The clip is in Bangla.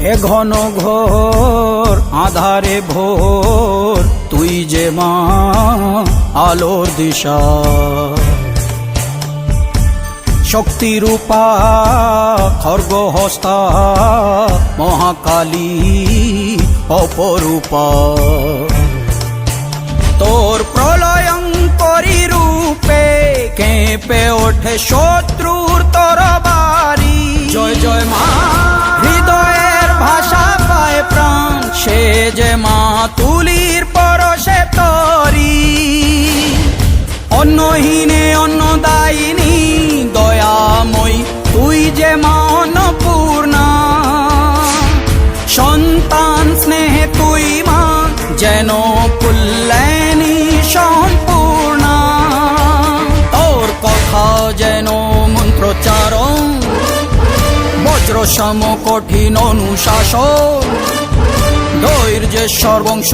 এ ঘন ঘোর আধারে ভোর তুই যে মা আলোর দিশা, শক্তিরূপা খর্গহস্তা মহাকালী অপরূপা। তোর প্রলয়ঙ্করী রূপে কেঁপে ওঠে শত্রুর তরবারি। জয় জয় মা, হৃদয়ের ভাষা পায় প্রাণ, সে যে মা তুলির পরশে তরি। অন্নহীনে অন্নদায়িনী দয়াময়ী তুই যে মা অন্নপূর্ণা। সন্তান স্নেহে তুই মা যেন কল্যাণী সম্পূর্ণা। তোর কথা যেন মন্ত্রোচ্চারণ, বজ্র সম কঠিন অনুশাসন, ধৈর্যেশ্বর বংশ